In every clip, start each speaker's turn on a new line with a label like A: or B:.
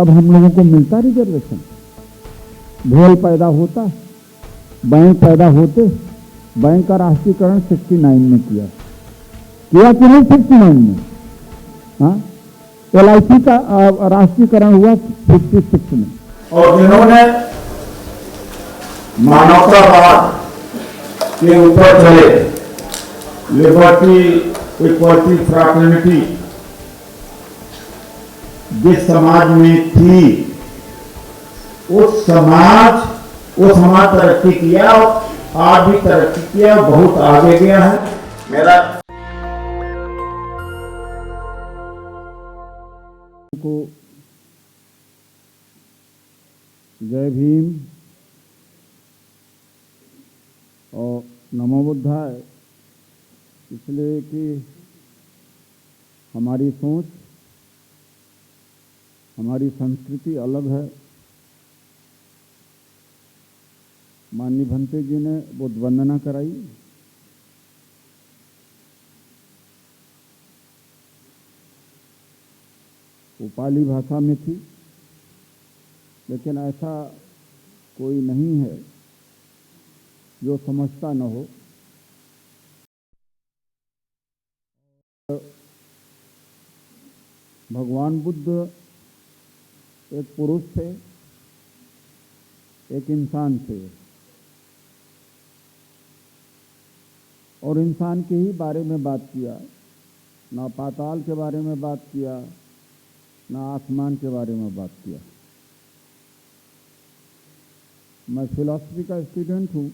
A: अब हम लोगों को मिलता रिजर्वेशन, भेल पैदा होता, बैंक पैदा होते, बैंक का राष्ट्रीयकरण 69 में किया कि नहीं 69 में, हाँ LIC का राष्ट्रीयकरण हुआ 56 में।
B: और जिन्होंने मानवतावाद के ऊपर चले, लिबर्टी, इक्वालिटी, फ्रैटर्निटी जिस समाज में थी, वो समाज तरक्की किया, आज भी तरक्की किया, बहुत आगे गया है। मेरा
A: को जय भीम और नमो बुद्धाय, इसलिए कि हमारी सोच, हमारी संस्कृति अलग है। माननीय भंते जी ने बुद्ध वंदना कराई, वो पाली भाषा में थी, लेकिन ऐसा कोई नहीं है जो समझता न हो। भगवान बुद्ध एक पुरुष थे, एक इंसान थे, और इंसान के ही बारे में बात किया, ना पाताल के बारे में बात किया, ना आसमान के बारे में बात किया। मैं फिलॉसफी का स्टूडेंट हूँ।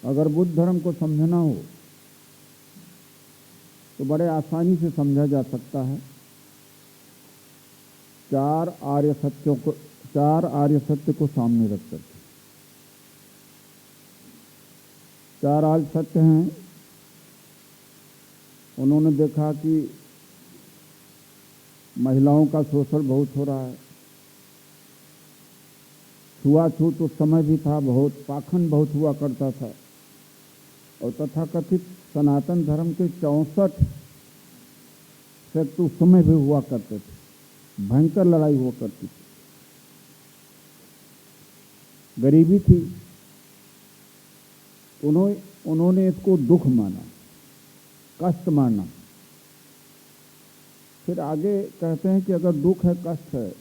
A: अगर बुद्ध धर्म को समझना हो तो बड़े आसानी से समझा जा सकता है। चार आर्य सत्य को सामने रख करके। चार आर्य सत्य हैं। उन्होंने देखा कि महिलाओं का शोषण बहुत हो रहा है, छुआछूत उस समय भी था, बहुत पाखंड बहुत हुआ करता था, और तथाकथित सनातन धर्म के 64 सेक्ट उस समय भी हुआ करते थे। भयंकर लड़ाई हुआ करती थी, गरीबी थी। उन्होंने इसको दुख माना, कष्ट माना। फिर आगे कहते हैं कि अगर दुख है, कष्ट है,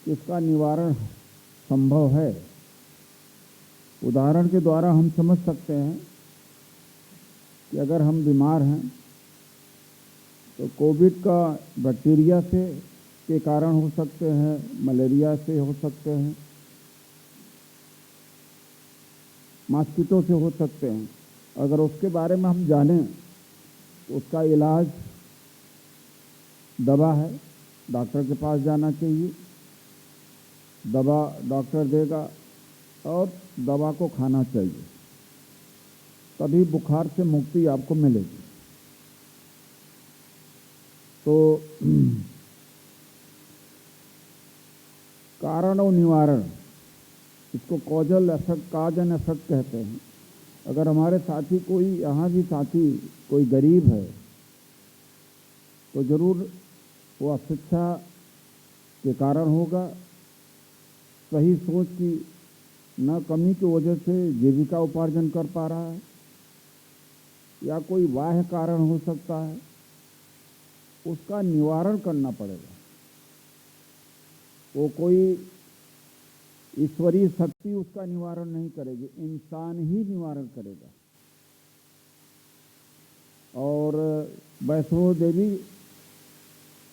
A: इसका निवारण संभव है। उदाहरण के द्वारा हम समझ सकते हैं कि अगर हम बीमार हैं तो कोविड का बैक्टीरिया से के कारण हो सकते हैं, मलेरिया से हो सकते हैं, मॉस्किटो से हो सकते हैं। अगर उसके बारे में हम जानें तो उसका इलाज दवा है, डॉक्टर के पास जाना चाहिए, दवा डॉक्टर देगा और दवा को खाना चाहिए, तभी बुखार से मुक्ति आपको मिलेगी। तो कारण और निवारण, इसको causal effect, cause and effect कहते हैं। अगर हमारे साथी कोई, यहाँ भी साथी कोई गरीब है तो जरूर वो अशिक्षा के कारण होगा, सही सोच की न कमी की वजह से जीविका उपार्जन कर पा रहा है, या कोई बाह्य कारण हो सकता है। उसका निवारण करना पड़ेगा। वो कोई ईश्वरीय शक्ति उसका निवारण नहीं करेगी, इंसान ही निवारण करेगा। और वैष्णो देवी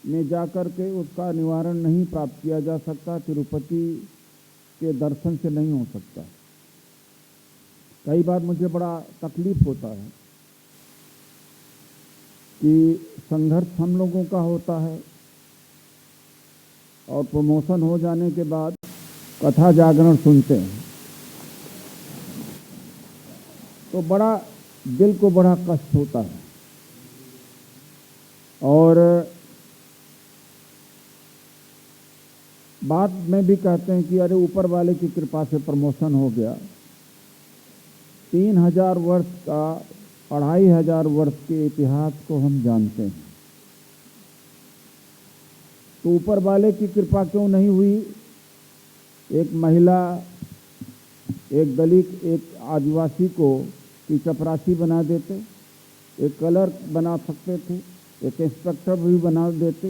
A: में जाकर के उसका निवारण नहीं प्राप्त किया जा सकता, तिरुपति के दर्शन से नहीं हो सकता। कई बार मुझे बड़ा तकलीफ होता है कि संघर्ष हम लोगों का होता है और प्रमोशन हो जाने के बाद कथा जागरण सुनते हैं तो बड़ा दिल को बड़ा कष्ट होता है। और बाद में भी कहते हैं कि अरे ऊपर वाले की कृपा से प्रमोशन हो गया। 3000 वर्ष का 2500 वर्ष के इतिहास को हम जानते हैं। तो ऊपर वाले की कृपा क्यों नहीं हुई? एक महिला, एक दलित, एक आदिवासी को की चपरासी बना देते, एक क्लर्क बना सकते थे, एक इंस्पेक्टर भी बना देते,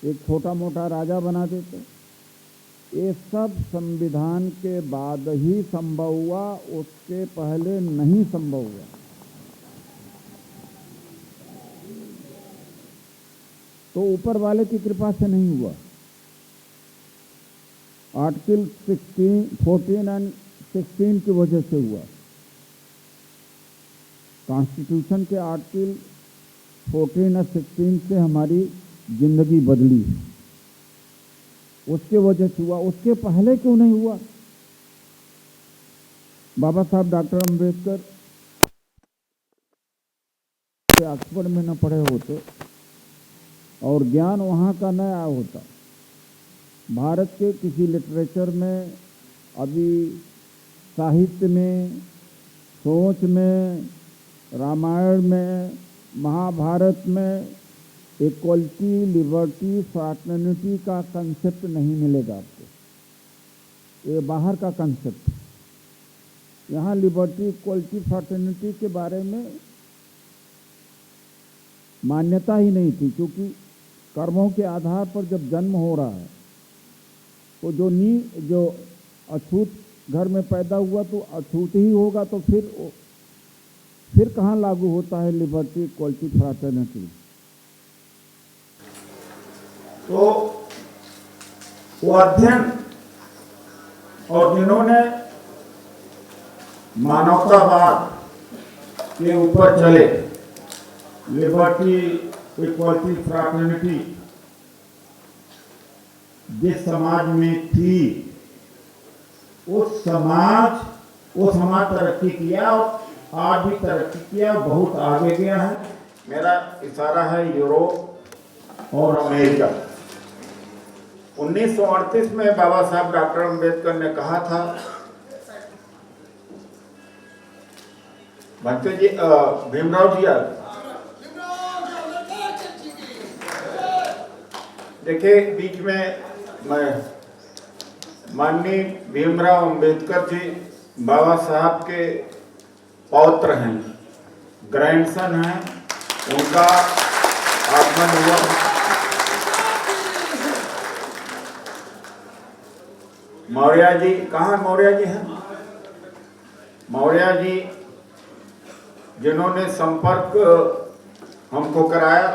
A: एक छोटा मोटा राजा बना देते। ये सब संविधान के बाद ही संभव हुआ, उसके पहले नहीं संभव हुआ। तो ऊपर वाले की कृपा से नहीं हुआ। आर्टिकल 14 एंड 16 की वजह से हुआ। कॉन्स्टिट्यूशन के आर्टिकल 14 और 16 से हमारी जिंदगी बदली, उसके वजह से हुआ। उसके पहले क्यों नहीं हुआ? बाबा साहब डॉक्टर अम्बेडकर ऑक्सफोर्ड में न पढ़े होते और ज्ञान वहाँ का न आया होता, भारत के किसी लिटरेचर में, अभी साहित्य में, सोच में, रामायण में, महाभारत में इक्वलिटी, लिबर्टी, फ्रैटर्निटी का कंसेप्ट नहीं मिलेगा आपको। ये बाहर का कंसेप्ट। यहाँ लिबर्टी, इक्वलिटी, फ्रैटर्निटी के बारे में मान्यता ही नहीं थी, क्योंकि कर्मों के आधार पर जब जन्म हो रहा है तो जो अछूत घर में पैदा हुआ तो अछूत ही होगा, तो फिर कहाँ लागू होता है लिबर्टी, इक्वलिटी, फ्रैटर्निटी?
B: तो वो अध्ययन और जिन्होंने मानवतावाद के ऊपर चले, लिबर्टी, इक्वलिटी, फ्रैटर्निटी जिस समाज में थी, वो समाज तरक्की किया और आज भी तरक्की किया, बहुत आगे गया है। मेरा इशारा है यूरोप और अमेरिका। 1938 में बाबा साहब डॉक्टर अम्बेडकर ने कहा था, भंते जी, भीमराव जी देखिए, बीच में मैं माननीय भीमराव अम्बेडकर जी बाबा साहब के पौत्र हैं, ग्रैंडसन हैं, उनका आगमन हुआ। मौर्य जी, कहाँ मौर्य जी हैं? मौर्य जी जिन्होंने संपर्क हमको कराया।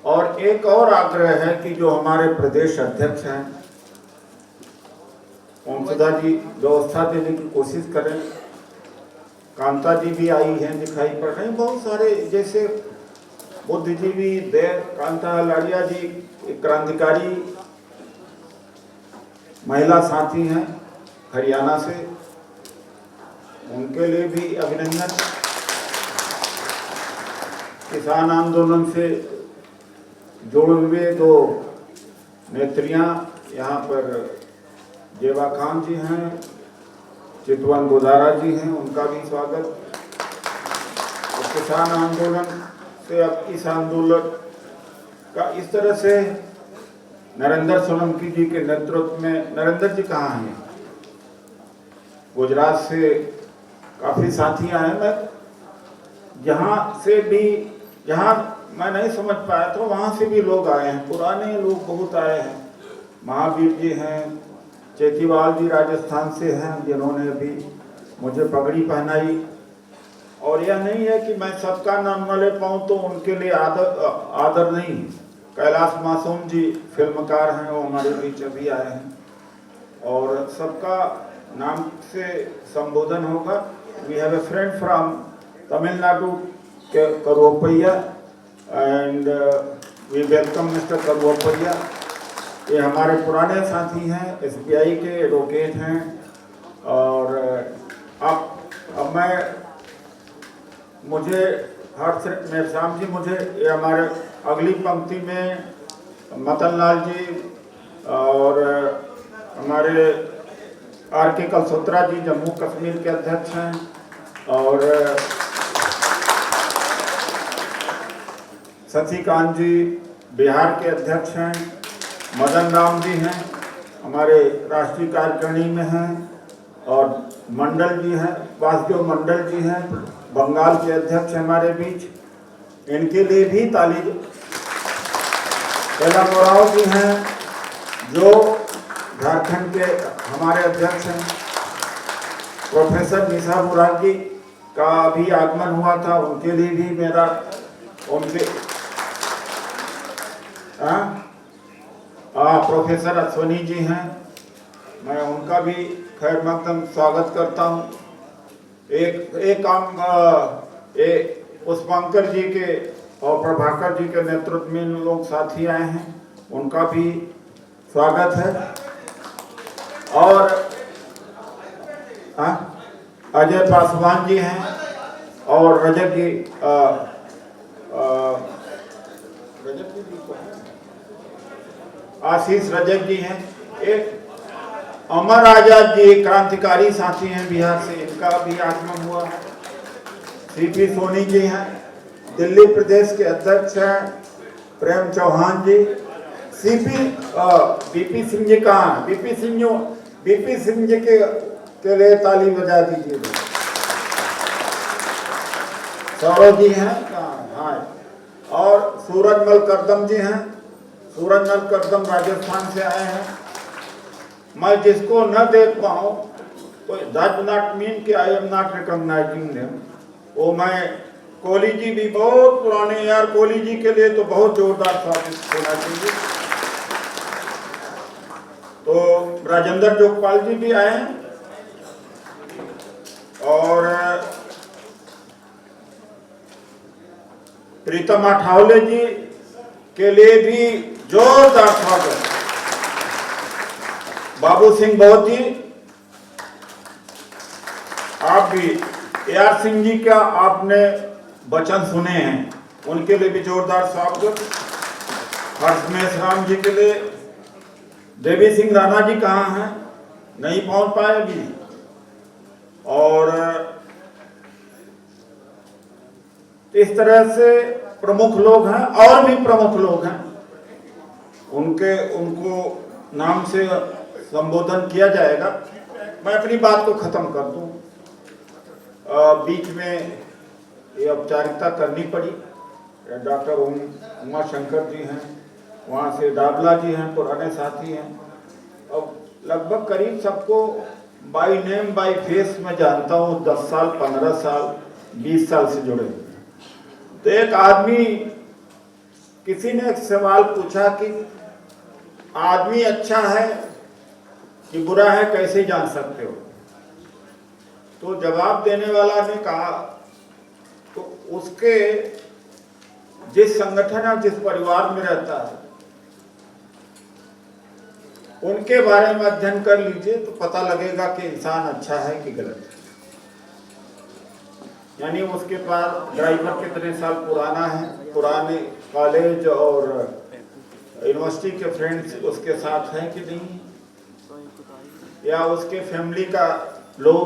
B: और एक और आग्रह है कि जो हमारे प्रदेश अध्यक्ष हैं ओमसदा जी, व्यवस्था देने की कोशिश करें। कांता जी भी आई हैं, दिखाई पड़ रहे हैं, बहुत सारे, जैसे बुद्धिजीवी देव कांता लाड़िया जी, एक क्रांतिकारी महिला साथी हैं हरियाणा से, उनके लिए भी अभिनंदन। किसान आंदोलन से जुड़े हुए दो नेत्रियां यहाँ पर जेवा खान जी हैं, चितवन गोदारा जी हैं, उनका भी स्वागत। और किसान आंदोलन से अब इस आंदोलन का इस तरह से नरेंद्र सोलंकी जी के नेतृत्व में, नरेंद्र जी कहाँ हैं? गुजरात से काफ़ी साथी आए। मैं जहाँ से भी, जहाँ मैं नहीं समझ पाया तो वहाँ से भी लोग आए हैं, पुराने लोग बहुत आए हैं। महावीर जी हैं, चेतीवाल जी राजस्थान से हैं, जिन्होंने भी मुझे पगड़ी पहनाई। और यह नहीं है कि मैं सबका नाम न ले पाऊँ तो उनके लिए आदर नहीं। कैलाश मासूम जी फिल्मकार हैं, वो हमारे बीच अभी आए हैं और सबका नाम से संबोधन होगा। We have a friend from Tamil Nadu के Karuvappaiya and we welcome mister Karuvappaiya. ये हमारे पुराने साथी हैं, SBI के एडवोकेट हैं। और अब मुझे हर्ष मेरसाम जी, मुझे ये हमारे अगली पंक्ति में मदन लाल जी और हमारे RK कलसोत्रा जी जम्मू कश्मीर के अध्यक्ष हैं। और शशिकांत जी बिहार के अध्यक्ष हैं, मदन राम जी हैं हमारे राष्ट्रीय कार्यकारिणी में हैं, और मंडल जी हैं, वासुदेव मंडल जी हैं बंगाल के अध्यक्ष हमारे बीच, इनके लिए भी ताली दो। कैलाश मोराव जी हैं जो झारखंड के हमारे अध्यक्ष हैं। प्रोफेसर निशा मुरारजी का अभी आगमन हुआ था, उनके लिए भी मेरा उनके प्रोफेसर अश्वनी जी हैं, मैं उनका भी खैर मकदम स्वागत करता हूँ। पुष्पांकर जी के और प्रभाकर जी के नेतृत्व में लोग साथी आए हैं, उनका भी स्वागत है। और अजय पासवान जी हैं और रजत जी आशीष रजक जी हैं। एक अमर आजाद जी क्रांतिकारी साथी हैं बिहार से, इनका भी आगमन हुआ है। सीपी सोनी जी हैं, दिल्ली प्रदेश के अध्यक्ष हैं प्रेम चौहान जी। बीपी सिंह जी कहाँ? बीपी सिंह जी के लिए ताली बजा दीजिए। सौरभ जी हैं, हाँ, और सूरजमल करदम जी हैं। सूरजमल करदम राजस्थान से आए हैं। मैं जिसको न देख पाऊँ तो दैट नॉट मीन कि I am not recognising them. वो मैं कोहली जी भी बहुत पुराने यार, कोहली जी के लिए तो बहुत जोरदार स्वागत होना चाहिए। तो राजेंद्र जोगपाल जी भी आए हैं और प्रीतम आठावले जी के लिए भी जोरदार स्वागत। बाबू सिंह बहुत जी, आप भी AR सिंह जी का आपने वचन सुने हैं, उनके लिए भी जोरदार स्वागत। हर्षमेश राम जी के लिए। देवी सिंह राणा जी कहाँ हैं? नहीं पहुंच पाए अभी। और इस तरह से प्रमुख लोग हैं, और भी प्रमुख लोग हैं, उनको नाम से संबोधन किया जाएगा। मैं अपनी बात को खत्म कर दूं। बीच में ये औपचारिकता करनी पड़ी। डॉक्टर उमा शंकर जी हैं, वहाँ से डाबला जी हैं, पुराने साथी हैं। अब लगभग करीब सबको बाई नेम बाई फेस में जानता हूँ, 10 साल 15 साल 20 साल से जुड़े। तो एक आदमी, किसी ने एक सवाल पूछा कि आदमी अच्छा है कि बुरा है, कैसे जान सकते हो? तो जवाब देने वाला ने कहा, तो उसके जिस संगठन और जिस परिवार में रहता है उनके बारे में अध्ययन कर लीजिए तो पता लगेगा कि इंसान अच्छा है कि गलत है। यानी उसके पास ड्राइवर कितने साल पुराना है, पुराने कॉलेज और यूनिवर्सिटी के फ्रेंड्स उसके साथ हैं कि नहीं, या उसके फैमिली का लोग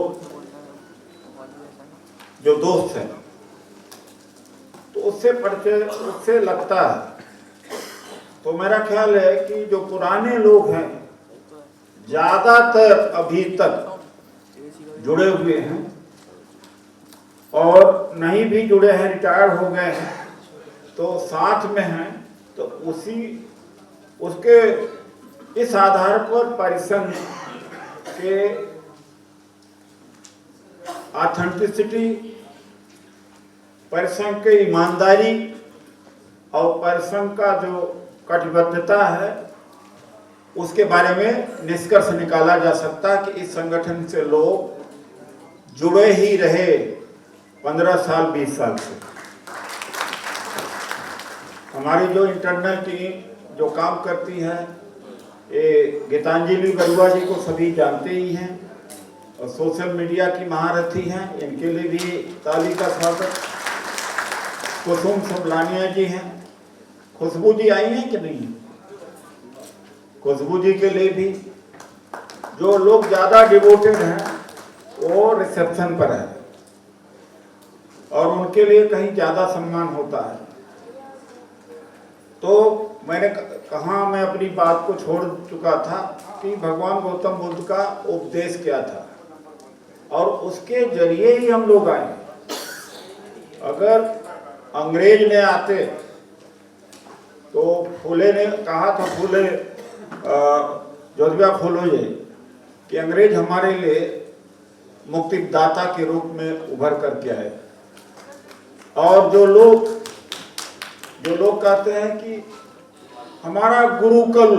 B: जो दोस्त हैं, तो उससे लगता है। तो मेरा ख्याल है कि जो पुराने लोग हैं ज्यादातर अभी तक जुड़े हुए हैं, और नहीं भी जुड़े हैं, रिटायर हो गए हैं तो साथ में हैं। तो उसके इस आधार पर परिसंघ के ऑथेंटिसिटी, परिसंघ की ईमानदारी और परिसंघ का जो कटिबद्धता है, उसके बारे में निष्कर्ष निकाला जा सकता है कि इस संगठन से लोग जुड़े ही रहे 15 साल 20 साल से। हमारी जो इंटरनल टीम जो काम करती है, ये गीतांजलि बरुआ जी को सभी जानते ही हैं, और सोशल मीडिया की महारथी हैं, इनके लिए भी ताली का स्वागत। कुसुम सुबलानिया जी हैं, खुशबू जी आई हैं कि नहीं? खुशबू जी के लिए भी, जो लोग ज़्यादा डिवोटेड हैं वो रिसेप्शन पर है और उनके लिए कहीं ज़्यादा सम्मान होता है। तो मैंने कहा, मैं अपनी बात को छोड़ चुका था कि भगवान गौतम बुद्ध का उपदेश क्या था और उसके जरिए ही हम लोग आए। अगर अंग्रेज ने आते तो फूले ने कहा था, फूले ज्योतिबा फूले कि अंग्रेज हमारे लिए मुक्तिदाता के रूप में उभर करके आए। और जो लोग कहते हैं कि हमारा गुरुकुल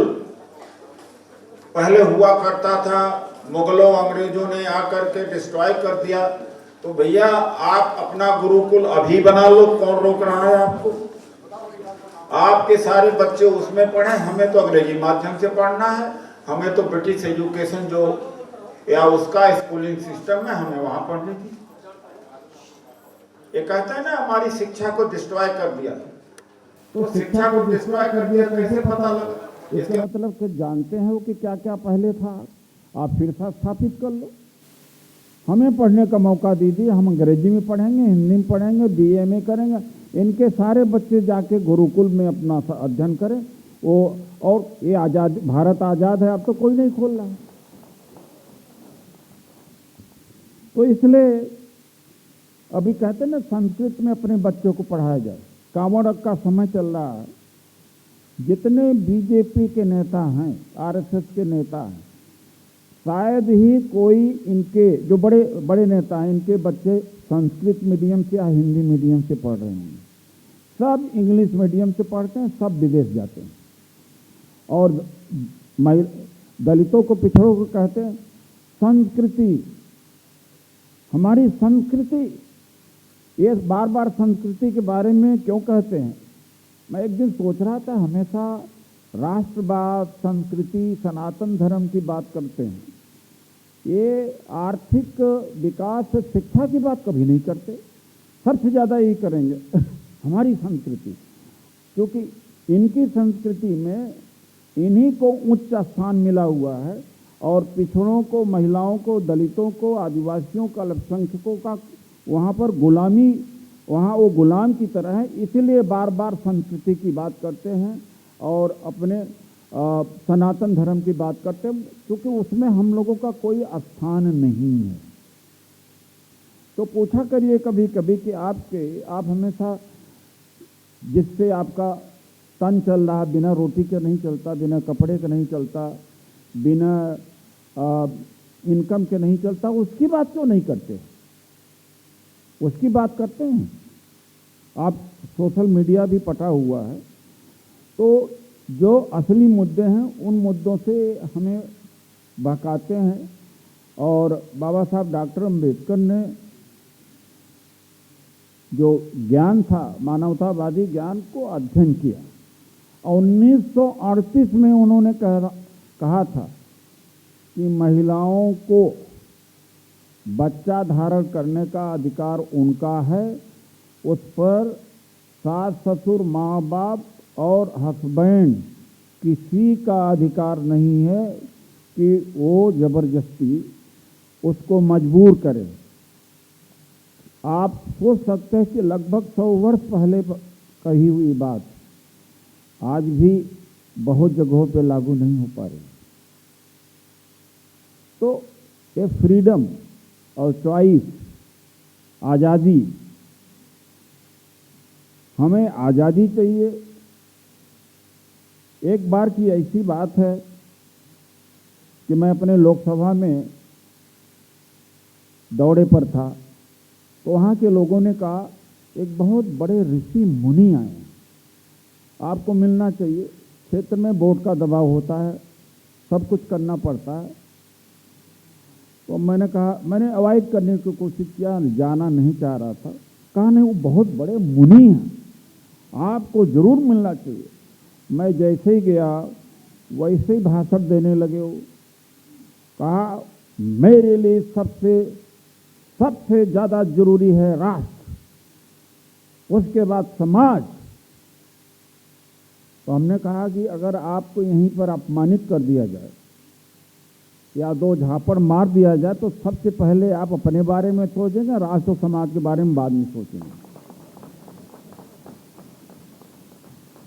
B: पहले हुआ करता था, मुगलों अंग्रेजों ने आकर के डिस्ट्रॉय कर दिया, तो भैया आप अपना गुरुकुल अभी बना लो, कौन रोक रहा है आपको? आपके सारे बच्चे उसमें पढ़े, हमें तो अंग्रेजी माध्यम से पढ़ना है, हमें तो ब्रिटिश एजुकेशन जो या उसका स्कूलिंग सिस्टम है, हमें वहां पढ़ने की। ये कहता है ना हमारी शिक्षा को डिस्ट्रॉय कर दिया। तो शिक्षा को डिस्ट्रॉय कर दिया कैसे पता लगा?
A: इसका मतलब कि जानते हैं वो कि क्या क्या पहले था, आप फिर से स्थापित कर लो। हमें पढ़ने का मौका दीजिए, हम अंग्रेजी में पढ़ेंगे, हिंदी में पढ़ेंगे, बीए में करेंगे। इनके सारे बच्चे जाके गुरुकुल में अपना अध्ययन करें। वो और ये आजाद, भारत आजाद है, अब तो कोई नहीं खोल रहा। तो इसलिए अभी कहते हैं ना संस्कृत में अपने बच्चों को पढ़ाया जाए। कांवड़ का समय चल रहा है, जितने बीजेपी के नेता हैं, आरएसएस के नेता हैं, शायद ही कोई इनके जो बड़े बड़े नेता हैं, इनके बच्चे संस्कृत मीडियम से या हिंदी मीडियम से पढ़ रहे हैं। सब इंग्लिश मीडियम से पढ़ते हैं, सब विदेश जाते हैं। और दलितों को, पिछड़ों को कहते हैं संस्कृति, हमारी संस्कृति। ये बार बार संस्कृति के बारे में क्यों कहते हैं? मैं एक दिन सोच रहा था, हमेशा राष्ट्रवाद, संस्कृति, सनातन धर्म की बात करते हैं, ये आर्थिक विकास, शिक्षा की बात कभी नहीं करते। सबसे ज़्यादा यही करेंगे हमारी संस्कृति, क्योंकि इनकी संस्कृति में इन्हीं को उच्च स्थान मिला हुआ है और पिछड़ों को, महिलाओं को, दलितों को, आदिवासियों को, अल्पसंख्यकों का वहाँ पर गुलामी, वहाँ वो गुलाम की तरह है। इसीलिए बार बार संस्कृति की बात करते हैं और अपने सनातन धर्म की बात करते हैं, क्योंकि उसमें हम लोगों का कोई स्थान नहीं है। तो पूछा करिए कभी कभी कि आप हमेशा, जिससे आपका तन चल रहा, बिना रोटी के नहीं चलता, बिना कपड़े के नहीं चलता, बिना इनकम के नहीं चलता, उसकी बात क्यों नहीं करते? उसकी बात करते हैं। आप सोशल मीडिया भी पटा हुआ है, तो जो असली मुद्दे हैं उन मुद्दों से हमें बहकाते हैं। और बाबा साहब डॉक्टर अम्बेडकर ने जो ज्ञान था, मानवतावादी ज्ञान को अध्ययन किया। 1938 में उन्होंने कहा था कि महिलाओं को बच्चा धारण करने का अधिकार उनका है, उस पर सास ससुर, माँ बाप और हस्बैंड किसी का अधिकार नहीं है कि वो जबरदस्ती उसको मजबूर करे। आप सोच सकते हैं कि लगभग 100 वर्ष पहले कही हुई बात आज भी बहुत जगहों पे लागू नहीं हो पा रही। तो ये फ्रीडम और चॉइस, आज़ादी, हमें आज़ादी चाहिए। एक बार की ऐसी बात है कि मैं अपने लोकसभा में दौरे पर था, तो वहाँ के लोगों ने कहा एक बहुत बड़े ऋषि मुनि आए, आपको मिलना चाहिए। क्षेत्र में वोट का दबाव होता है, सब कुछ करना पड़ता है। तो मैंने कहा, मैंने अवॉइड करने की कोशिश किया, जाना नहीं चाह रहा था। कहा नहीं, वो बहुत बड़े मुनि हैं, आपको जरूर मिलना चाहिए। मैं जैसे ही गया वैसे ही भाषण देने लगे। वो कहा, मेरे लिए सबसे ज़्यादा जरूरी है राष्ट्र, उसके बाद समाज। तो हमने कहा कि अगर आपको यहीं पर अपमानित कर दिया जाए या 2 झापड़ मार दिया जाए तो सबसे पहले आप अपने बारे में सोचेंगे, राष्ट्र और समाज के बारे में बाद में सोचेंगे।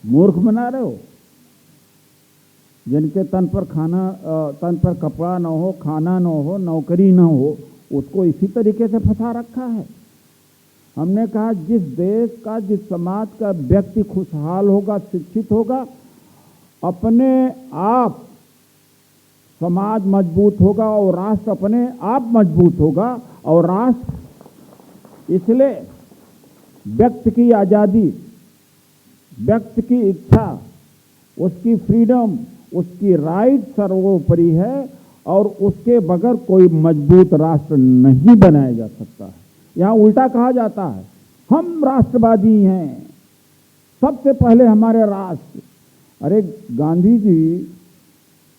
A: मूर्ख बना रहे हो। जिनके तन पर कपड़ा न हो, खाना न हो, नौकरी न हो, उसको इसी तरीके से फंसा रखा है। हमने कहा जिस देश का, जिस समाज का व्यक्ति खुशहाल होगा, शिक्षित होगा, अपने आप समाज मजबूत होगा और राष्ट्र अपने आप मजबूत होगा। और राष्ट्र इसलिए व्यक्ति की आज़ादी, व्यक्ति की इच्छा, उसकी फ्रीडम, उसकी राइट सर्वोपरि है और उसके बगैर कोई मजबूत राष्ट्र नहीं बनाया जा सकता है। यहाँ उल्टा कहा जाता है हम राष्ट्रवादी हैं, सबसे पहले हमारे राष्ट्र। अरे गांधी जी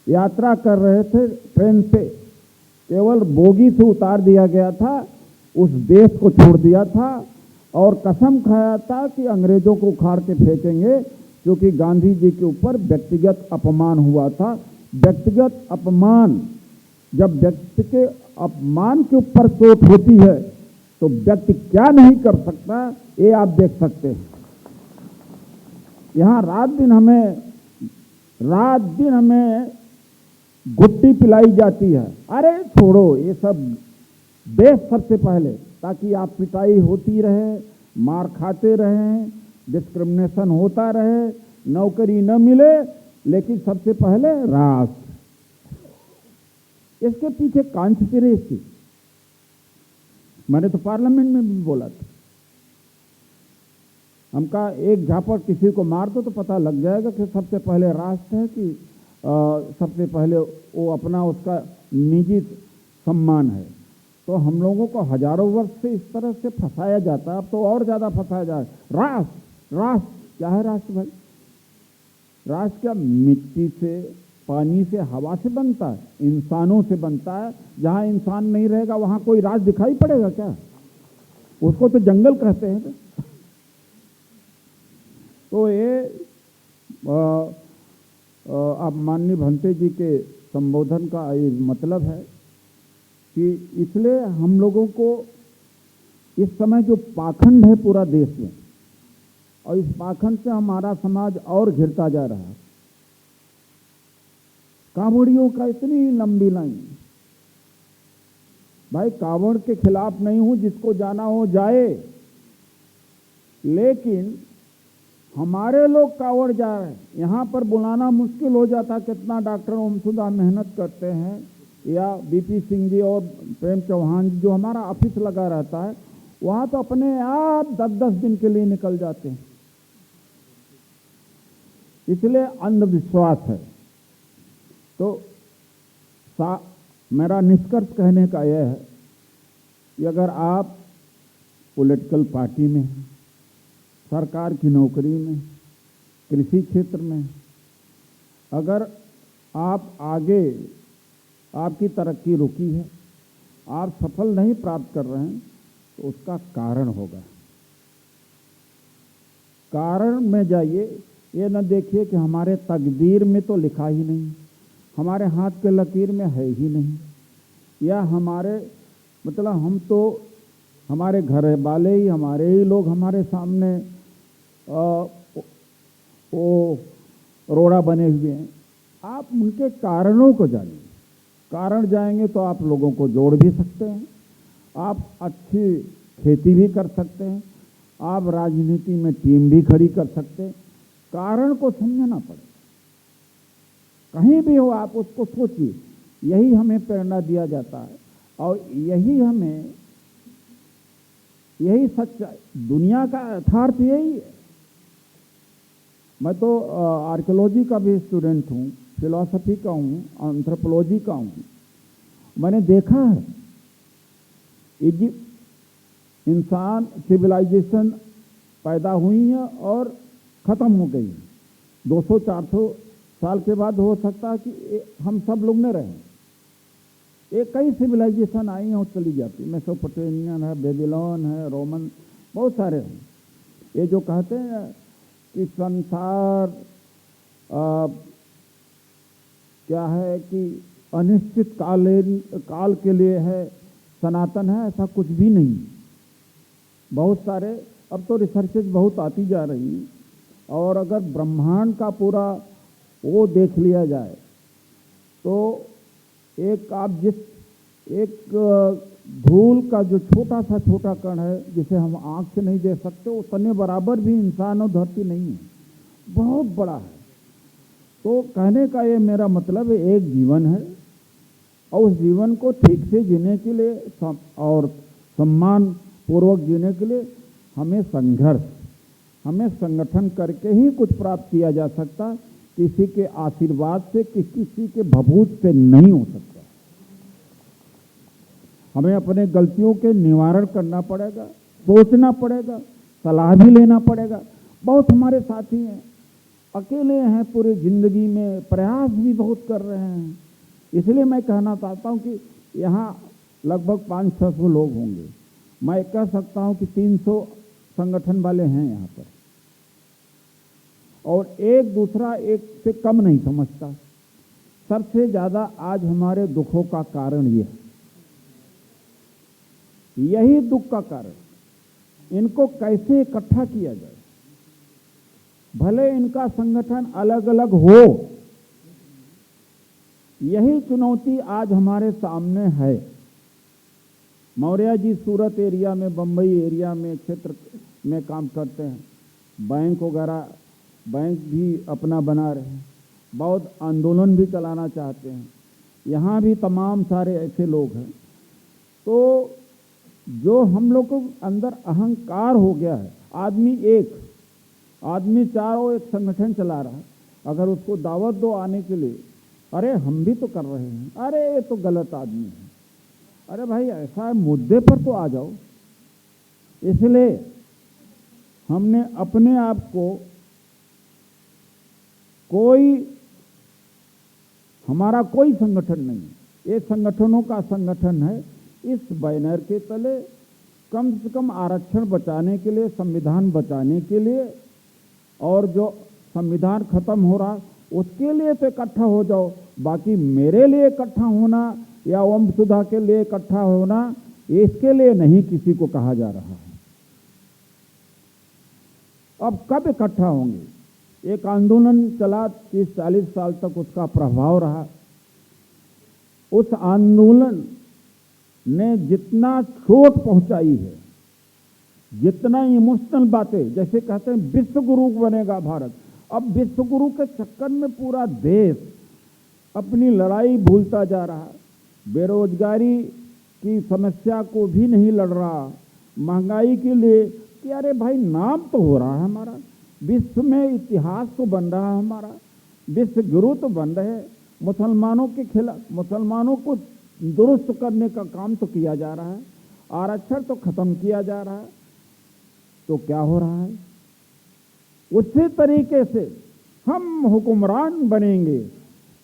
A: यात्रा कर रहे थे ट्रेन से, केवल बोगी से उतार दिया गया था, उस देश को छोड़ दिया था और कसम खाया था कि अंग्रेजों को उखाड़ के फेंकेंगे, क्योंकि गांधी जी के ऊपर व्यक्तिगत अपमान हुआ था। व्यक्तिगत अपमान, जब व्यक्ति के अपमान के ऊपर चोट होती है तो व्यक्ति क्या नहीं कर सकता, ये आप देख सकते हैं। यहाँ रात दिन हमें गुट्टी पिलाई जाती है। अरे छोड़ो ये सब, देश सबसे पहले, ताकि आप पिटाई होती रहे, मार खाते रहें, डिस्क्रिमिनेशन होता रहे, नौकरी न मिले, लेकिन सबसे पहले राष्ट्र। इसके पीछे कॉन्स्पिरेसी, मैंने तो पार्लियामेंट में भी बोला था। हम कहा एक झापट किसी को मार दो तो पता लग जाएगा कि सबसे पहले राष्ट्र है कि सबसे पहले वो अपना उसका निजी सम्मान है। तो हम लोगों को हजारों वर्ष से इस तरह से फंसाया जाता है, अब तो और ज्यादा फंसाया जा रहा है। राष्ट्र क्या है? राष्ट्र भाई, राष्ट्र क्या मिट्टी से, पानी से, हवा से बनता है, इंसानों से बनता है। जहां इंसान नहीं रहेगा वहां कोई राष्ट्र दिखाई पड़ेगा क्या? उसको तो जंगल कहते हैं। तो ये अब माननीय भंते जी के संबोधन का ये मतलब है कि इसलिए हम लोगों को इस समय जो पाखंड है पूरा देश में, और इस पाखंड से हमारा समाज और घिरता जा रहा है। कांवड़ियों का इतनी लंबी लाइन, भाई कांवड़ के खिलाफ नहीं हूं, जिसको जाना हो जाए, लेकिन हमारे लोग कांवड़ जा रहे हैं। यहाँ पर बुलाना मुश्किल हो जाता, कितना डॉक्टर ओमसुदा मेहनत करते हैं, या बीपी सिंह जी और प्रेम चौहान जी जो हमारा ऑफिस लगा रहता है, वहाँ तो अपने आप 10-10 दिन के लिए निकल जाते हैं। इसलिए अंधविश्वास है। तो मेरा निष्कर्ष कहने का यह है कि अगर आप पॉलिटिकल पार्टी में, सरकार की नौकरी में, कृषि क्षेत्र में, अगर आप आगे, आपकी तरक्की रुकी है, आप सफल नहीं प्राप्त कर रहे हैं, तो उसका कारण होगा। कारण में जाइए, ये न देखिए कि हमारे तकदीर में तो लिखा ही नहीं, हमारे हाथ के लकीर में है ही नहीं, या हमारे मतलब हम तो, हमारे घर वाले ही, हमारे ही लोग हमारे सामने वो रोड़ा बने हुए हैं। आप उनके कारणों को जानिए। कारण जाएंगे तो आप लोगों को जोड़ भी सकते हैं, आप अच्छी खेती भी कर सकते हैं, आप राजनीति में टीम भी खड़ी कर सकते हैं। कारण को समझना पड़ेगा। कहीं भी हो आप उसको सोचिए। यही हमें प्रेरणा दिया जाता है और यही सच्चा दुनिया का यथार्थ यही है। मैं तो आर्कियोलॉजी का भी स्टूडेंट हूँ, फिलॉसफी का हूँ, एंथ्रोपोलॉजी का हूँ। मैंने देखा है इंसान सिविलाइजेशन पैदा हुई है और ख़त्म हो गई है। 200-400 साल के बाद हो सकता है कि हम सब लोग न रहें। कई सिविलाइजेशन आई हैं और चली जाती, मेसोपोटामियन है, बेबीलोन है, रोमन, बहुत सारे हैं। ये जो कहते हैं कि संसार क्या है कि अनिश्चित काल के लिए है, सनातन है, ऐसा कुछ भी नहीं। बहुत सारे अब तो रिसर्चेज बहुत आती जा रही हैं और अगर ब्रह्मांड का पूरा वो देख लिया जाए तो एक आप एक धूल का जो छोटा सा छोटा कण है जिसे हम आंख से नहीं देख सकते, उतने बराबर भी इंसान और धरती नहीं है, बहुत बड़ा है। तो कहने का ये मेरा मतलब है, एक जीवन है और उस जीवन को ठीक से जीने के लिए और सम्मान पूर्वक जीने के लिए हमें संघर्ष, हमें संगठन करके ही कुछ प्राप्त किया जा सकता, किसी के आशीर्वाद से, किसी के भभूत से नहीं हो सकता। हमें अपने गलतियों के निवारण करना पड़ेगा, सोचना पड़ेगा, सलाह भी लेना पड़ेगा। बहुत हमारे साथी हैं, अकेले हैं पूरी जिंदगी में, प्रयास भी बहुत कर रहे हैं। इसलिए मैं कहना चाहता हूं कि यहाँ लगभग 500-600 लोग होंगे, मैं कह सकता हूं कि 300 संगठन वाले हैं यहाँ पर, और एक दूसरा एक से कम नहीं समझता। सबसे ज्यादा आज हमारे दुखों का कारण ये है, यही दुख का कारण। इनको कैसे इकट्ठा किया जाए, भले इनका संगठन अलग अलग हो, यही चुनौती आज हमारे सामने है। मौर्य जी सूरत एरिया में, बंबई एरिया में, क्षेत्र में काम करते हैं, बैंक वगैरह, बैंक भी अपना बना रहे हैं, बहुत आंदोलन भी चलाना चाहते हैं। यहाँ भी तमाम सारे ऐसे लोग हैं। तो जो हम लोग को अंदर अहंकार हो गया है, आदमी चारों एक संगठन चला रहा है, अगर उसको दावत दो आने के लिए, अरे हम भी तो कर रहे हैं, अरे ये तो गलत आदमी है, अरे भाई ऐसा है, मुद्दे पर तो आ जाओ। इसलिए हमने अपने आप को, हमारा कोई संगठन नहीं, ये संगठनों का संगठन है। इस बैनर के तले कम से कम आरक्षण बचाने के लिए, संविधान बचाने के लिए, और जो संविधान खत्म हो रहा उसके लिए तो इकट्ठा हो जाओ। बाकी मेरे लिए इकट्ठा होना या वंशसुधा के लिए इकट्ठा होना, इसके लिए नहीं किसी को कहा जा रहा है। अब कब इकट्ठा होंगे? एक आंदोलन चला 30-40 साल तक, उसका प्रभाव रहा। उस आंदोलन ने जितना चोट पहुंचाई है, जितना इमोशनल बातें, जैसे कहते हैं विश्व गुरु बनेगा भारत, अब विश्व गुरु के चक्कर में पूरा देश अपनी लड़ाई भूलता जा रहा। बेरोजगारी की समस्या को भी नहीं लड़ रहा, महंगाई के लिए कि अरे भाई नाम तो हो रहा है हमारा, विश्व में इतिहास तो बन रहा है हमारा, विश्व गुरु तो बन रहे, मुसलमानों के खिलाफ, मुसलमानों को दुरुस्त करने का काम तो किया जा रहा है, आरक्षण तो खत्म किया जा रहा है। तो क्या हो रहा है? उसी तरीके से हम हुक्मरान बनेंगे,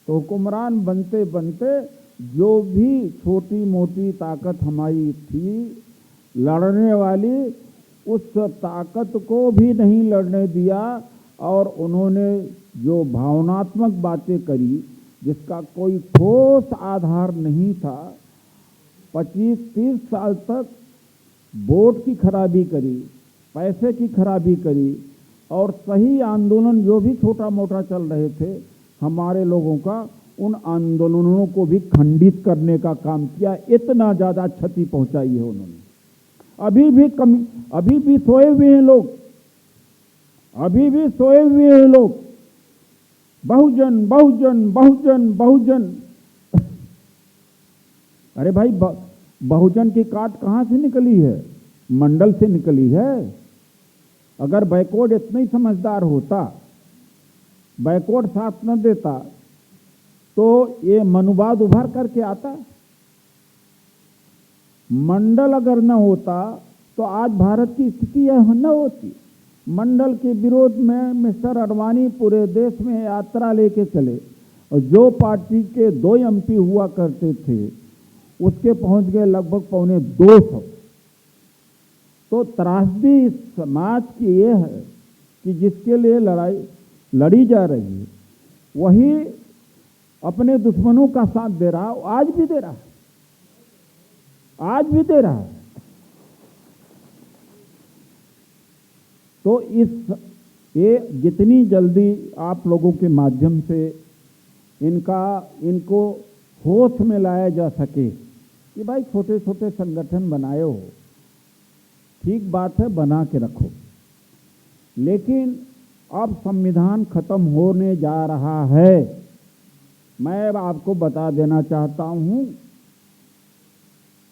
A: तो हुक्मरान बनते बनते जो भी छोटी मोटी ताकत हमारी थी लड़ने वाली, उस ताकत को भी नहीं लड़ने दिया, और उन्होंने जो भावनात्मक बातें करी जिसका कोई ठोस आधार नहीं था, 25-30 साल तक वोट की खराबी करी, पैसे की खराबी करी, और सही आंदोलन जो भी छोटा मोटा चल रहे थे हमारे लोगों का, उन आंदोलनों को भी खंडित करने का काम किया। इतना ज्यादा क्षति पहुंचाई है उन्होंने। अभी भी सोए हुए हैं लोग, अभी भी सोए हुए हैं लोग, बहुजन बहुजन बहुजन बहुजन। अरे भाई बहुजन की काट कहां से निकली है? मंडल से निकली है। अगर बैकवर्ड इतना ही समझदार होता, बैकवर्ड साथ न देता, तो ये मनुवाद उभर करके आता। मंडल अगर न होता तो आज भारत की स्थिति यह न होती। मंडल के विरोध में मिस्टर अडवाणी पूरे देश में यात्रा लेके चले, और जो पार्टी के 2 MP हुआ करते थे उसके पहुंच गए लगभग 250। तो त्रासदी इस समाज की यह है कि जिसके लिए लड़ाई लड़ी जा रही है वही अपने दुश्मनों का साथ दे रहा, आज भी दे रहा है, आज भी दे रहा है। तो इस ये जितनी जल्दी आप लोगों के माध्यम से इनको होश में लाया जा सके कि भाई छोटे छोटे संगठन बनाए हो, ठीक बात है, बना के रखो, लेकिन अब संविधान खत्म होने जा रहा है। मैं आपको बता देना चाहता हूं,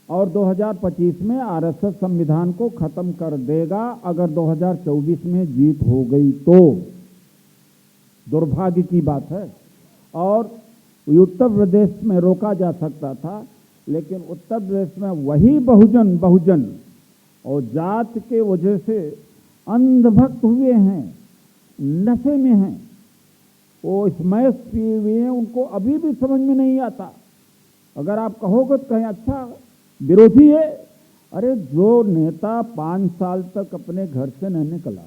A: और 2025 में आरएसएस संविधान को खत्म कर देगा अगर 2024 में जीत हो गई तो। दुर्भाग्य की बात है। और उत्तर प्रदेश में रोका जा सकता था, लेकिन उत्तर प्रदेश में वही बहुजन और जात के वजह से अंधभक्त हुए हैं, नशे में हैं, वो स्मैश पिए हुए हैं, उनको अभी भी समझ में नहीं आता। अगर आप कहोगे तो कहें अच्छा विरोधी है। अरे जो नेता 5 साल तक अपने घर से नहीं निकला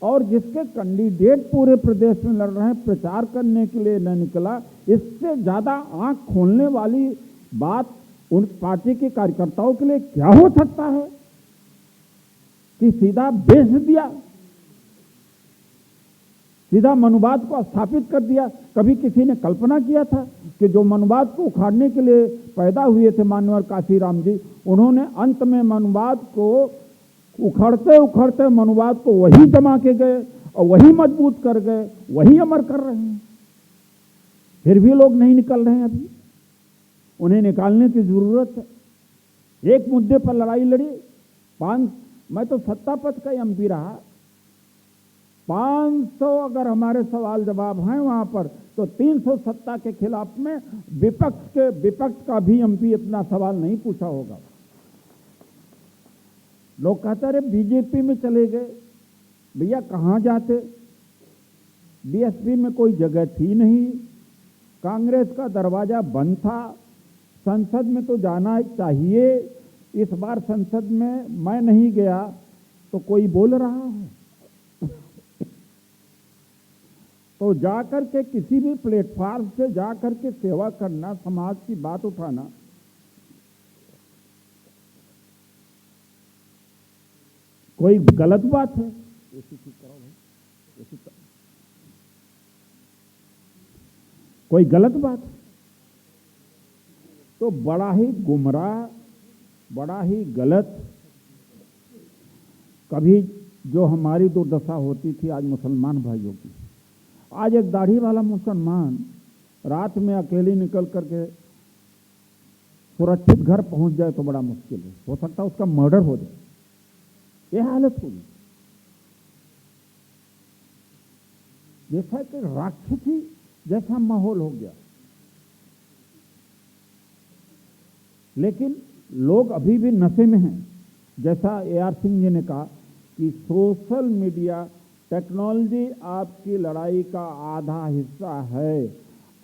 A: और जिसके कैंडिडेट पूरे प्रदेश में लड़ रहे हैं, प्रचार करने के लिए न निकला, इससे ज्यादा आंख खोलने वाली बात उन पार्टी के कार्यकर्ताओं के लिए क्या हो सकता है कि सीधा बेच दिया, सीधा मनुवाद को स्थापित कर दिया। कभी किसी ने कल्पना किया था कि जो मनुवाद को उखाड़ने के लिए पैदा हुए थे मानवर काशीराम जी, उन्होंने अंत में मनुवाद को उखड़ते उखड़ते मनुवाद को वही जमा के गए और वही मजबूत कर गए, वही अमर कर रहे हैं। फिर भी लोग नहीं निकल रहे हैं। अभी उन्हें निकालने की जरूरत है। एक मुद्दे पर लड़ाई लड़ी, मैं तो सत्ता पक्ष का एमपी रहा, 500 अगर हमारे सवाल जवाब हैं वहां पर, तो 300 सत्ता के खिलाफ में विपक्ष का भी एमपी इतना सवाल नहीं पूछा होगा। लोग कहते अरे बीजेपी में चले गए, भैया कहां जाते, बीएसपी में कोई जगह थी नहीं, कांग्रेस का दरवाजा बंद था, संसद में तो जाना चाहिए। इस बार संसद में मैं नहीं गया तो कोई बोल रहा है। तो जाकर के किसी भी प्लेटफॉर्म से जाकर के सेवा करना, समाज की बात उठाना, कोई गलत बात है? कोई गलत बात है? तो बड़ा ही गुमराह, बड़ा ही गलत। कभी जो हमारी दुर्दशा होती थी आज मुसलमान भाइयों की, आज एक दाढ़ी वाला मुसलमान रात में अकेले निकल करके सुरक्षित घर पहुंच जाए तो बड़ा मुश्किल है। हो सकता है उसका मर्डर हो जाए, यह हालत होगी। जैसा कि राक्षसी जैसा माहौल हो गया। लेकिन लोग अभी भी नशे में हैं। जैसा AR सिंह जी ने कहा कि सोशल मीडिया टेक्नोलॉजी आपकी लड़ाई का आधा हिस्सा है।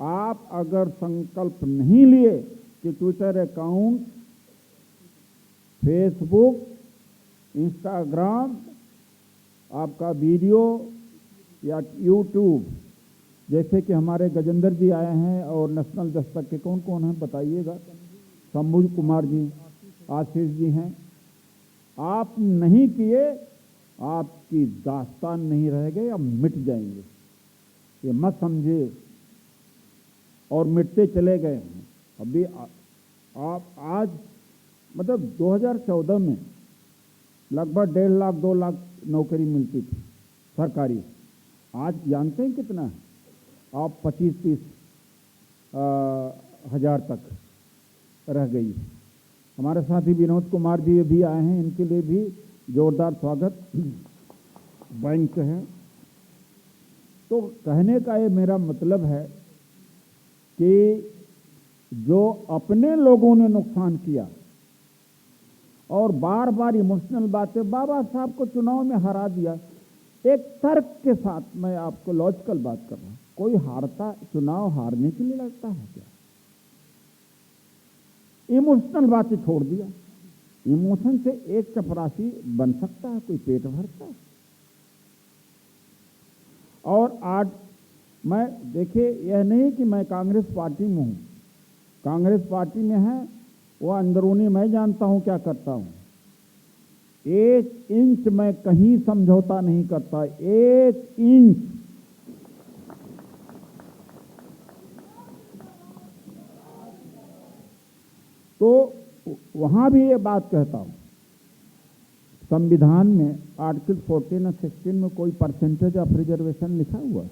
A: आप अगर संकल्प नहीं लिए कि ट्विटर अकाउंट, फेसबुक, इंस्टाग्राम, आपका वीडियो या यूट्यूब, जैसे कि हमारे गजेंद्र जी आए हैं और नेशनल दस्तक के कौन कौन हैं बताइएगा, शंभू कुमार जी, आशीष जी हैं, आप नहीं किए, आपकी दास्तान नहीं रह गए, अब मिट जाएंगे, ये मत समझिए। और मिटते चले गए हैं। अभी आप आज मतलब 2014 में लगभग 1.5 लाख 2 लाख नौकरी मिलती थी सरकारी। आज जानते हैं कितना है? आप 25-30 हजार तक रह गई। हमारे साथी विनोद कुमार जी भी आए हैं, इनके लिए भी जोरदार स्वागत। बैंक है। तो कहने का ये मेरा मतलब है कि जो अपने लोगों ने नुकसान किया और बार बार इमोशनल बातें, बाबा साहब को चुनाव में हरा दिया, एक तर्क के साथ मैं आपको लॉजिकल बात कर रहा हूं। कोई हारता, चुनाव हारने के लिए लड़ता है क्या? इमोशनल बातें छोड़ दिया। इमोशन से एक चपरासी बन सकता है, कोई पेट भरता है? और आज मैं देखिए, यह नहीं कि मैं कांग्रेस पार्टी में हूं, कांग्रेस पार्टी में है वो अंदरूनी मैं जानता हूं क्या करता हूं। 1 इंच मैं कहीं समझौता नहीं करता, 1 इंच। तो वहां भी ये बात कहता हूं, संविधान में आर्टिकल 14 और 16 में कोई परसेंटेज ऑफ रिजर्वेशन लिखा हुआ है?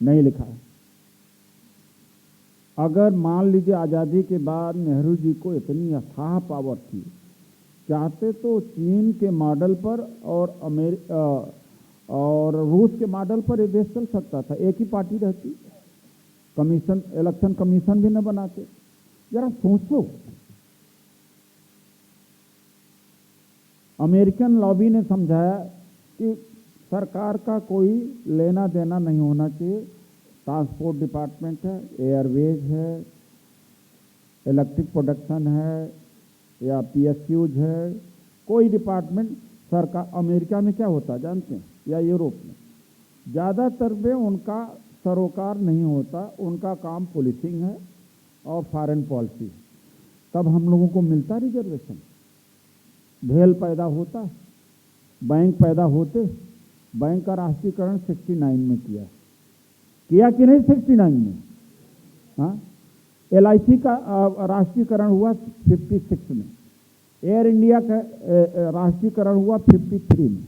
A: नहीं लिखा है। अगर मान लीजिए आज़ादी के बाद नेहरू जी को इतनी अथाह पावर थी, चाहते तो चीन के मॉडल पर और रूस के मॉडल पर ये देश चल सकता था, एक ही पार्टी रहती, कमीशन, इलेक्शन कमीशन भी न बनाते। जरा सोचो, अमेरिकन लॉबी ने समझाया कि सरकार का कोई लेना देना नहीं होना चाहिए, ट्रांसपोर्ट डिपार्टमेंट है, एयरवेज है, इलेक्ट्रिक प्रोडक्शन है या पीएसयूज है, कोई डिपार्टमेंट सरकार। अमेरिका में क्या होता है जानते हैं, या यूरोप में ज़्यादातर में उनका सरोकार नहीं होता, उनका काम पुलिसिंग है और फॉरेन पॉलिसी। तब हम लोगों को मिलता रिजर्वेशन, भेल पैदा होता, बैंक पैदा होते। बैंक का राष्ट्रीयकरण 69 में किया कि नहीं? 69 में। हाँ, LIC का राष्ट्रीयकरण हुआ 56 में, एयर इंडिया का राष्ट्रीयकरण हुआ 53 में,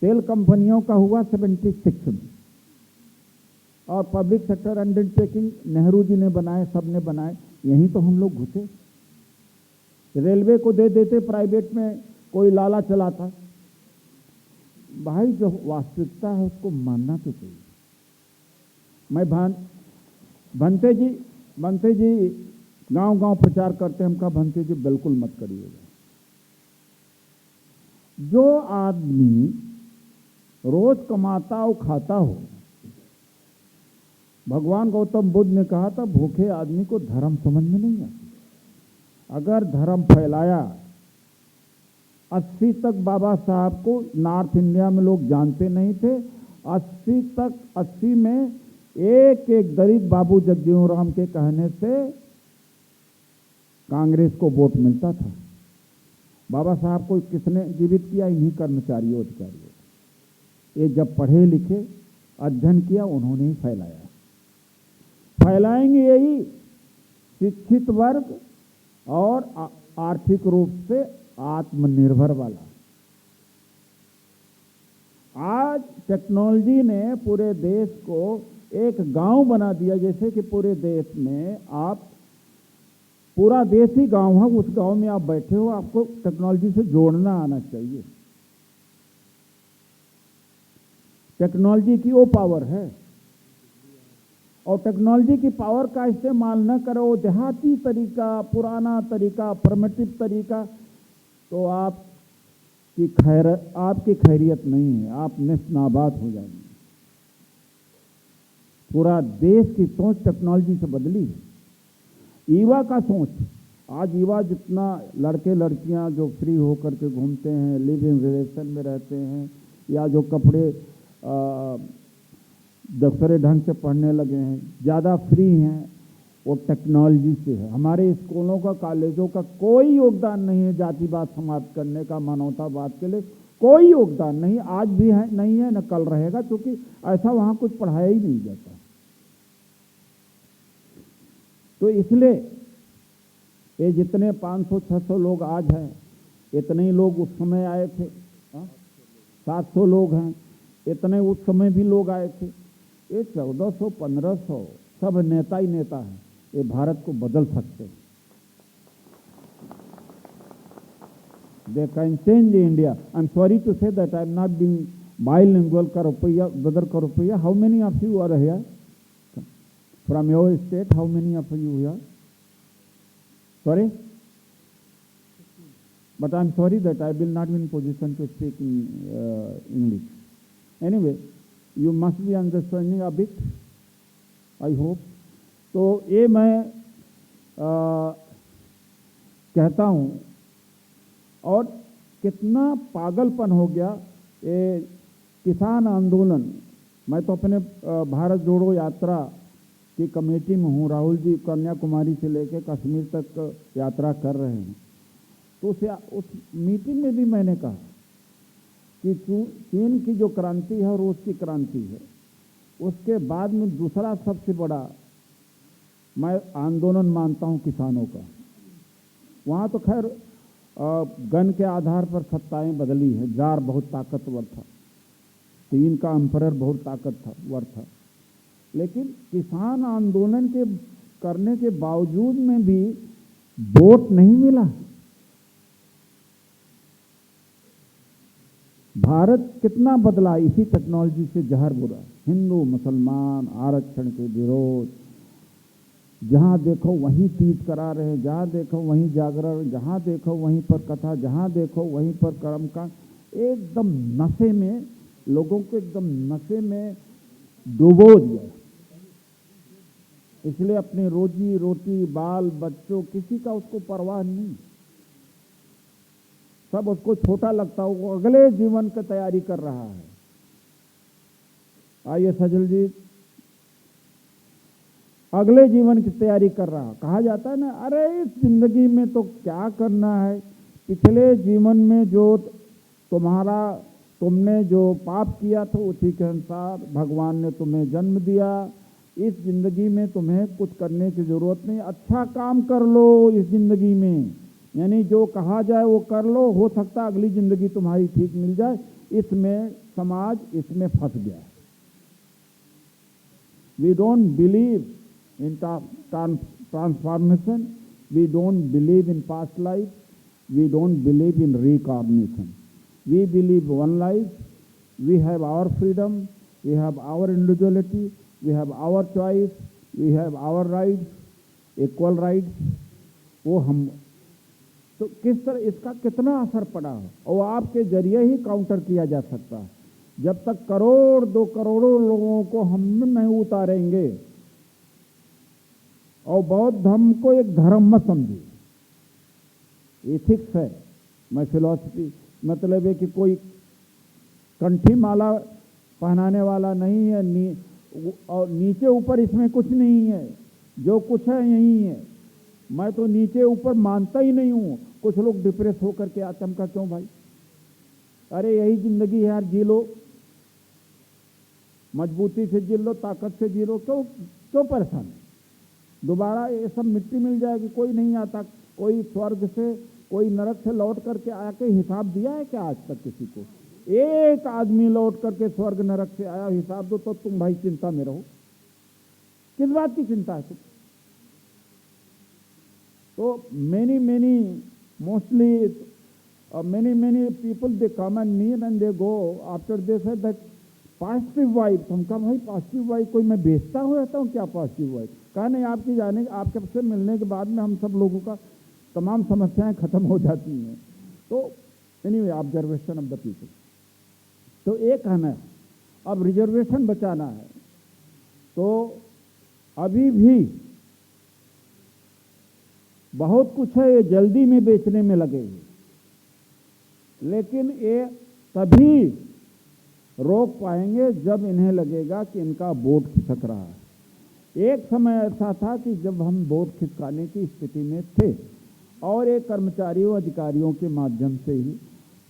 A: तेल कंपनियों का हुआ 76 में, और public sector undertaking Nehru ji ने बनाए, सब ने बनाए, यहीं तो हम लोग घुसे। रेलवे को दे देते प्राइवेट में, कोई लाला चलाता। भाई जो वास्तविकता है उसको मानना तो चाहिए। मैं भंते जी गांव-गांव प्रचार करते हैं, हम कहा भंते जी बिल्कुल मत करिएगा। जो आदमी रोज कमाता और खाता हो, भगवान गौतम बुद्ध ने कहा था भूखे आदमी को धर्म समझ में नहीं आता। अगर धर्म फैलाया, 80 तक बाबा साहब को नॉर्थ इंडिया में लोग जानते नहीं थे, 80 में एक एक दलित बाबू जगजीवन राम के कहने से कांग्रेस को वोट मिलता था। बाबा साहब को किसने जीवित किया? इन्हीं कर्मचारियों अधिकारियों। ये जब पढ़े लिखे अध्ययन किया, उन्होंने ही फैलाया। फैलाएंगे यही शिक्षित वर्ग और आर्थिक रूप से आत्मनिर्भर वाला। आज टेक्नोलॉजी ने पूरे देश को एक गांव बना दिया। जैसे कि पूरे देश में आप, पूरा देश ही गांव है, उस गांव में आप बैठे हो, आपको टेक्नोलॉजी से जोड़ना आना चाहिए। टेक्नोलॉजी की वो पावर है, और टेक्नोलॉजी की पावर का इस्तेमाल न करो देहाती तरीका, पुराना तरीका, प्रिमिटिव तरीका, तो आपकी खैरियत नहीं है, आप नेस्तनाबाद हो जाएंगे। पूरा देश की सोच टेक्नोलॉजी से बदली है। युवा का सोच, आज युवा जितना लड़के लड़कियां जो फ्री होकर के घूमते हैं, लिव इन रिलेशन में रहते हैं, या जो कपड़े दूसरे ढंग से पढ़ने लगे हैं, ज़्यादा फ्री हैं, वो टेक्नोलॉजी से है। हमारे स्कूलों का, कॉलेजों का कोई योगदान नहीं है जातिवाद समाप्त करने का, मानवतावाद के लिए कोई योगदान नहीं, आज भी है, नहीं है, न कल रहेगा, क्योंकि ऐसा वहाँ कुछ पढ़ाया ही नहीं जाता। तो इसलिए ये जितने 500-600 लोग आज हैं, इतने ही लोग उस समय आए थे। 700 लोग हैं, इतने उस समय भी लोग आए थे। ये 1400-1500 सब नेता ही नेता हैं, ये भारत को बदल सकते हैं। They can change India. I'm sorry to say that I'm not being bilingual. Karupiya, brother Karupiya, how many of you are here? From your state, how many of you here? Sorry? But I'm sorry that I will not be in position to speak in English. Anyway, you must be understanding a bit, I hope. तो ये मैं कहता हूँ, और कितना पागलपन हो गया ये किसान आंदोलन। मैं तो अपने भारत जोड़ो यात्रा की कमेटी में हूँ, राहुल जी कन्याकुमारी से लेकर कश्मीर तक यात्रा कर रहे हैं। तो उस मीटिंग में भी मैंने कहा कि चीन की जो क्रांति है और रूस की क्रांति है, उसके बाद में दूसरा सबसे बड़ा मैं आंदोलन मानता हूं किसानों का। वहाँ तो खैर गन के आधार पर सत्ताएं बदली हैं, जार बहुत ताकतवर था, चीन का एम्परर बहुत ताकतवर था, लेकिन किसान आंदोलन के करने के बावजूद में भी वोट नहीं मिला। भारत कितना बदला इसी टेक्नोलॉजी से जहर बुरा। हिंदू मुसलमान आरक्षण के विरोध, जहां देखो वहीं तीज करा रहे हैं, जहां देखो वहीं जागरण, जहां देखो वहीं पर कथा, जहां देखो वहीं पर कर्मकांड, एकदम नशे में, लोगों को एकदम नशे में डुबो दिया। इसलिए अपनी रोजी रोटी, बाल बच्चों, किसी का उसको परवाह नहीं, सब उसको छोटा लगता है, वो अगले जीवन की तैयारी कर रहा है। आइए सजल जी, अगले जीवन की तैयारी कर रहा। कहा जाता है ना, अरे इस जिंदगी में तो क्या करना है, पिछले जीवन में जो तुमने जो पाप किया था उसी के अनुसार भगवान ने तुम्हें जन्म दिया। इस जिंदगी में तुम्हें कुछ करने की जरूरत नहीं, अच्छा काम कर लो इस जिंदगी में, यानी जो कहा जाए वो कर लो, हो सकता है अगली जिंदगी तुम्हारी ठीक मिल जाए। इसमें समाज इसमें फंस गया है। We don't believe in transformation, we don't believe in past life, we don't believe in reincarnation. We believe one life, we have our freedom, we have our individuality, we have our choice, we have our rights, equal rights। वो हम तो किस तरह इसका कितना असर पड़ा है, और आपके जरिए ही काउंटर किया जा सकता है। जब तक करोड़ 2 करोड़ों लोगों को हम नहीं उतारेंगे, और बौद्ध धर्म को एक धर्म मत समझिए, एथिक्स है, मैं फिलॉसफी मतलब है कि कोई कंठी माला पहनाने वाला नहीं है, और नीचे ऊपर इसमें कुछ नहीं है, जो कुछ है यही है। मैं तो नीचे ऊपर मानता ही नहीं हूँ। कुछ लोग डिप्रेस होकर के आचमका क्यों भाई, अरे यही जिंदगी है यार, जी लो, मजबूती से जी लो, ताकत से जी लो, क्यों परेशान? दोबारा ये सब मिट्टी मिल जाएगी, कोई नहीं आता। कोई स्वर्ग से, कोई नरक से लौट करके आके हिसाब दिया है क्या आज तक किसी को? एक आदमी लौट करके स्वर्ग नरक से आया, हिसाब दो, तो तुम भाई चिंता में रहो। किस बात की चिंता है तुम? तो many people they come and meet and they go, after they said that positive vibe. हम कहा भाई पॉजिटिव वाइब कोई मैं बेचता हो रहता हूँ क्या पॉजिटिव वाइब? कहा नहीं, आपके से मिलने के बाद में हम सब लोगों का तमाम समस्याएं खत्म हो जाती हैं। तो anyway, observation of the people. तो एक है ना, अब रिजर्वेशन बचाना है, तो अभी भी बहुत कुछ है, ये जल्दी में बेचने में लगे हैं, लेकिन ये तभी रोक पाएंगे जब इन्हें लगेगा कि इनका वोट खिसक रहा है। एक समय ऐसा था कि जब हम वोट खिसकाने की स्थिति में थे, और एक कर्मचारियों अधिकारियों के माध्यम से ही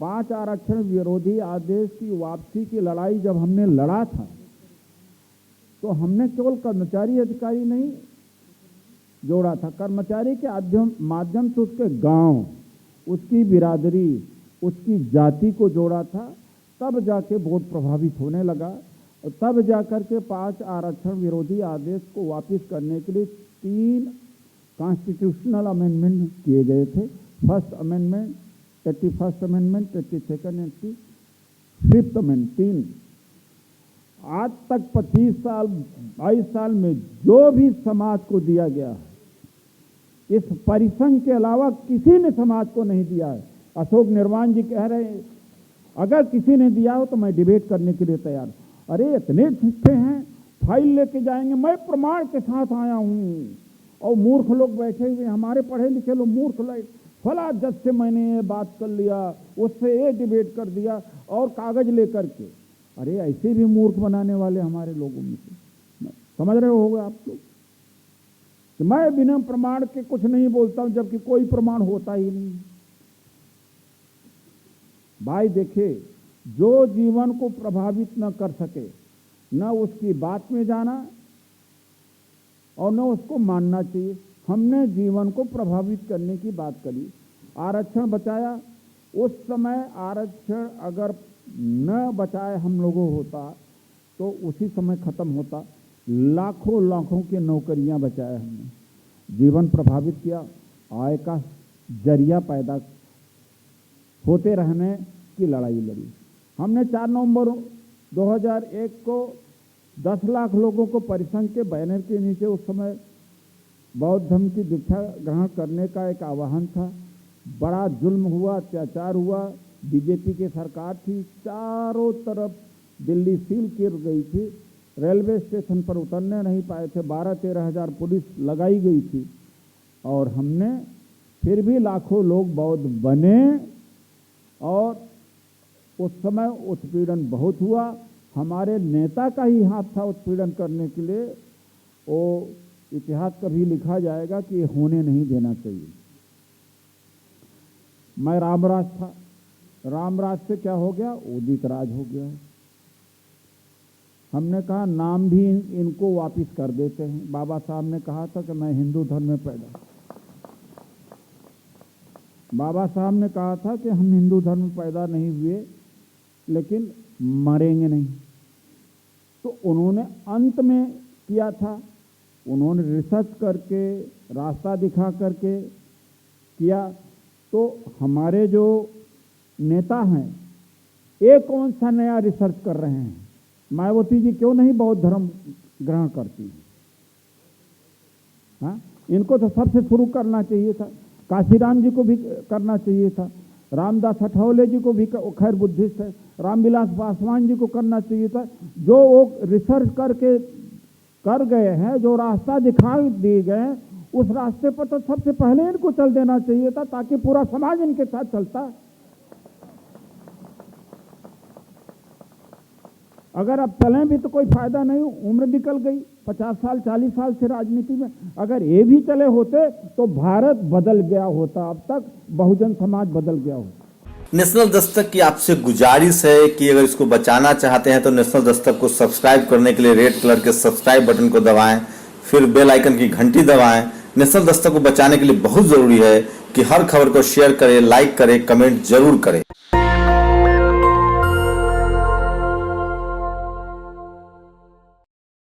A: 5 आरक्षण विरोधी आदेश की वापसी की लड़ाई जब हमने लड़ा था, तो हमने केवल कर्मचारी अधिकारी नहीं जोड़ा था, कर्मचारी के माध्यम से उसके गांव, उसकी बिरादरी, उसकी जाति को जोड़ा था। तब जाके वोट प्रभावित होने लगा, और तब जाकर के 5 आरक्षण विरोधी आदेश को वापस करने के लिए 3 कॉन्स्टिट्यूशनल अमेंडमेंट किए गए थे। First amendment, 31st amendment, 32nd and 5th amendment, 3। आज तक 25 साल 22 साल में जो भी समाज को दिया गया है, इस परिसंघ के अलावा किसी ने समाज को नहीं दिया है। अशोक निर्वाण जी कह रहे हैं, अगर किसी ने दिया हो तो मैं डिबेट करने के लिए तैयार। अरे इतने झूठे हैं, फाइल लेके जाएंगे, मैं प्रमाण के साथ आया हूँ, और मूर्ख लोग बैठे हुए, हमारे पढ़े लिखे लोग मूर्ख लोग, फला जज से मैंने ये बात कर लिया, उससे ये डिबेट कर दिया, और कागज लेकर के। अरे ऐसे भी मूर्ख बनाने वाले हमारे लोगों में से, समझ रहे होगे आप लोग? तो मैं बिना प्रमाण के कुछ नहीं बोलता हूँ, जबकि कोई प्रमाण होता ही नहीं। भाई देखिए, जो जीवन को प्रभावित न कर सके, न उसकी बात में जाना और न उसको मानना चाहिए। हमने जीवन को प्रभावित करने की बात करी, आरक्षण बचाया। उस समय आरक्षण अगर न बचाए हम लोगों होता तो उसी समय खत्म होता। लाखों लाखों की नौकरियां बचाए हमने, जीवन प्रभावित किया, आय का जरिया पैदा होते रहने की लड़ाई लड़ी। हमने 4 नवंबर 2001 को 10 लाख लोगों को परिसंघ के बैनर के नीचे, उस समय बौद्ध धर्म की दीक्षा ग्रहण करने का एक आह्वान था। बड़ा जुल्म हुआ, अत्याचार हुआ, बीजेपी की सरकार थी, चारों तरफ दिल्ली सील कर गई थी, रेलवे स्टेशन पर उतरने नहीं पाए थे, 12-13 हज़ार पुलिस लगाई गई थी। और हमने फिर भी लाखों लोग बौद्ध बने और उस समय उत्पीड़न बहुत हुआ। हमारे नेता का ही हाथ था उत्पीड़न करने के लिए। वो इतिहास कभी लिखा जाएगा कि ये होने नहीं देना चाहिए। मैं रामराज था, रामराज से क्या हो गया, उदित राज हो गया। हमने कहा नाम भी इनको वापिस कर देते हैं। बाबा साहब ने कहा था कि मैं हिंदू धर्म में पैदा, बाबा साहब ने कहा था कि हम हिंदू धर्म में पैदा नहीं हुए लेकिन मरेंगे नहीं। तो उन्होंने अंत में किया था, उन्होंने रिसर्च करके, रास्ता दिखा करके किया। तो हमारे जो नेता हैं, ये कौन सा नया रिसर्च कर रहे हैं? मायावती जी क्यों नहीं बौद्ध धर्म ग्रहण करती हैं? हाँ, इनको तो सबसे शुरू करना चाहिए था। काशीराम जी को भी करना चाहिए था, रामदास अठौले जी को भी, खैर बुद्धिस्ट है, रामविलास पासवान जी को करना चाहिए था। जो वो रिसर्च करके कर गए हैं, जो रास्ता दिखाई दिए गए, उस रास्ते पर तो सबसे पहले इनको चल देना चाहिए था, ताकि पूरा समाज इनके साथ चलता। अगर अब चलें भी तो कोई फायदा नहीं, उम्र निकल गई, 50 साल 40 साल से राजनीति में। अगर ये भी चले होते तो भारत बदल गया होता, अब तक बहुजन समाज बदल गया होता।
C: नेशनल दस्तक की आपसे गुजारिश है कि अगर इसको बचाना चाहते हैं तो नेशनल दस्तक को सब्सक्राइब करने के लिए रेड कलर के सब्सक्राइब बटन को दबाएं, फिर बेल आइकन की घंटी दबाएं। नेशनल दस्तक को बचाने के लिए बहुत जरूरी है कि हर खबर को शेयर करें, लाइक करें, कमेंट जरूर करें।